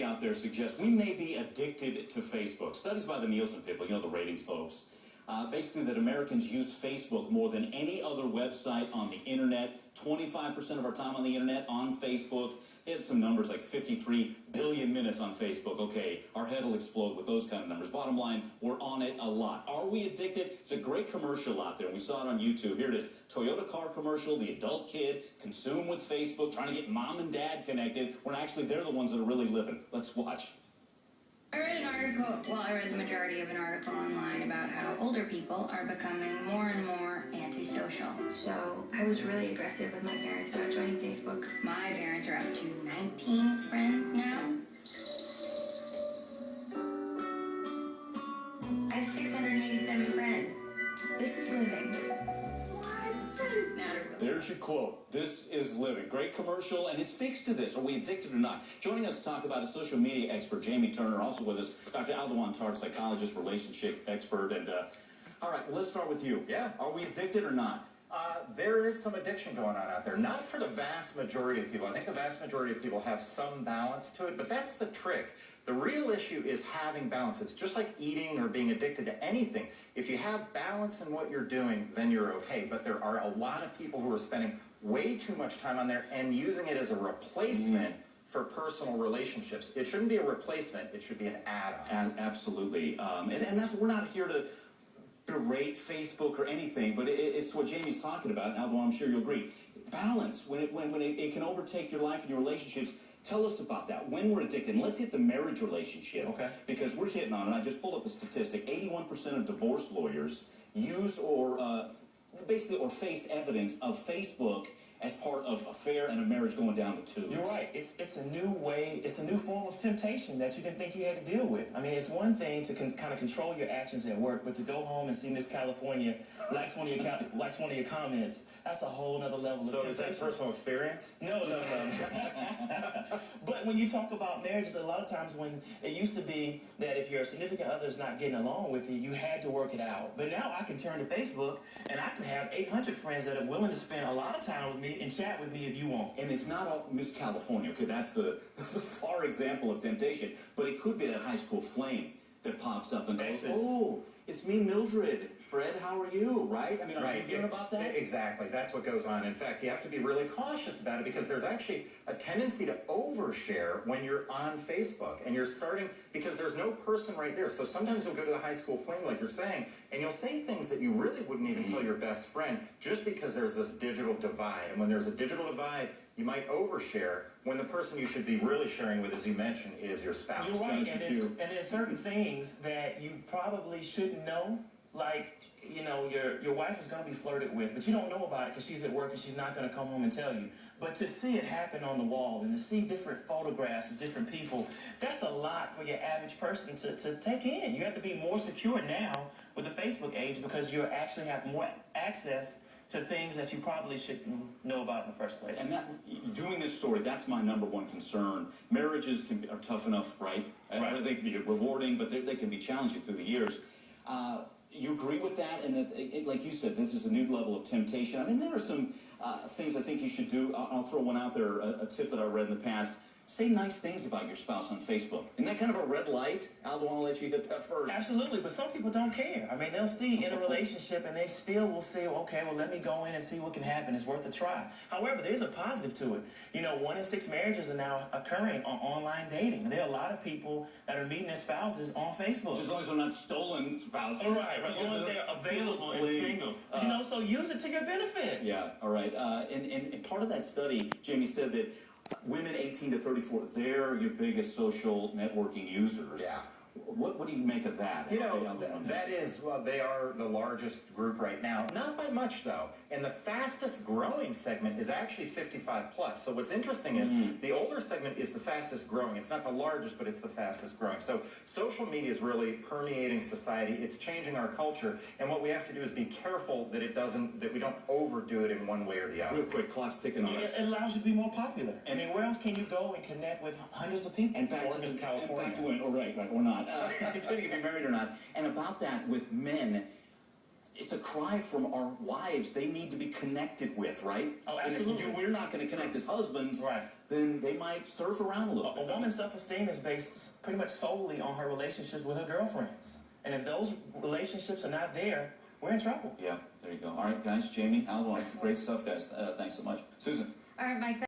study out there suggests we may be addicted to Facebook. Studies by the Nielsen people, the ratings folks, basically that Americans use Facebook more than any other website on the internet. 25% of our time on the internet on Facebook. It had some numbers like 53 billion minutes on Facebook. Okay, our head will explode with those kind of numbers. Bottom line, we're on it a lot. Are we addicted? It's a great commercial out there. We saw it on YouTube. Here it is. Toyota car commercial, the adult kid, consumed with Facebook, trying to get mom and dad connected, when actually they're the ones that are really living. Let's watch. I read an article, I read the majority of an article online about how older people are becoming more and more antisocial. So I was really aggressive with my parents about joining Facebook. My parents are up to 19 friends now. I have 687 friends. This is living. There's your quote. This is living. Great commercial, and it speaks to this. Are we addicted or not? Joining us to talk about a social media expert, Jamie Turner. Also with us, Dr. Aldewan Tart, psychologist, relationship expert. And all right, well, let's start with you. Yeah. Are we addicted or not? There is some addiction going on out there. Not for the vast majority of people. I think the vast majority of people have some balance to it, but that's the trick. The real issue is having balance. It's just like eating or being addicted to anything. If you have balance in what you're doing, then you're okay. But there are a lot of people who are spending way too much time on there and using it as a replacement for personal relationships. It shouldn't be a replacement. It should be an add-on. Absolutely. And that's, we're not here to berate Facebook or anything, but it's what Jamie's talking about. And Aldewan, I'm sure you'll agree. Balance, when it can overtake your life and your relationships. Tell us about that. When we're addicted, and let's hit the marriage relationship. Okay. Because we're hitting on it. I just pulled up a statistic. 81% of divorce lawyers used or faced evidence of Facebook as part of affair and a marriage going down the tubes. You're right. It's a new way. It's a new form of temptation that you didn't think you had to deal with. I mean, it's one thing to kind of control your actions at work, but to go home and see Miss California likes one of your comments, that's a whole other level of temptation. So is that personal experience? No. But when you talk about marriages, a lot of times when it used to be that if your significant other is not getting along with you, you had to work it out. But now I can turn to Facebook and I can have 800 friends that are willing to spend a lot of time with me and chat with me if you want. And it's not all Miss California, okay? That's the far example of temptation. But it could be that high school flame that pops up and goes, oh, it's me, Mildred. Fred, how are you? Right? I mean, are you hearing about that? Exactly. That's what goes on. In fact, you have to be really cautious about it because there's actually a tendency to overshare when you're on Facebook. And you're starting, because there's no person right there. So sometimes you'll go to the high school flame, like you're saying, and you'll say things that you really wouldn't even tell your best friend just because there's this digital divide. And when there's a digital divide, you might overshare when the person you should be really sharing with, as you mentioned, is your spouse. You're right, and there's certain things that you probably shouldn't know, like, your wife is going to be flirted with, but you don't know about it because she's at work and she's not going to come home and tell you. But to see it happen on the wall and to see different photographs of different people, that's a lot for your average person to take in. You have to be more secure now with the Facebook age because you actually have more access to things that you probably shouldn't know about in the first place. And doing this story, that's my number one concern. Marriages are tough enough, right? They can be rewarding, but they can be challenging through the years. You agree with that? And that, like you said, this is a new level of temptation. I mean, there are some things I think you should do. I'll throw one out there, a tip that I read in the past. Say nice things about your spouse on Facebook. Isn't that kind of a red light? I'll let you hit that first. Absolutely, but some people don't care. I mean, they'll see in a relationship and they still will say, okay, well, let me go in and see what can happen. It's worth a try. However, there's a positive to it. 1 in 6 marriages are now occurring on online dating. There are a lot of people that are meeting their spouses on Facebook. Just as long as they're not stolen spouses. Right. As long as they're available and single. So use it to your benefit. Yeah, all right. And part of that study, Jamie said that women 18 to 34, they're your biggest social networking users. Yeah. What do you make of that? They are the largest group right now. Not by much, though. And the fastest growing segment is actually 55 plus. So what's interesting is the older segment is the fastest growing. It's not the largest, but it's the fastest growing. So social media is really permeating society. It's changing our culture. And what we have to do is be careful that we don't overdo it in one way or the other. Real quick, clock's ticking on us. It allows you to be more popular. I mean, where else can you go and connect with hundreds of people? And back to Miss California. Back to women, right, or not. Depending if you're married or not. And about that with men, it's a cry from our wives. They need to be connected with, right? Oh, absolutely. And if we're not going to connect as husbands, right, then they might surf around a little A bit. woman's self-esteem is based pretty much solely on her relationships with her girlfriends. And if those relationships are not there, we're in trouble. Yeah, there you go. All right, guys, Jamie, Al, great stuff, guys. Thanks so much. Susan. All right, Mike.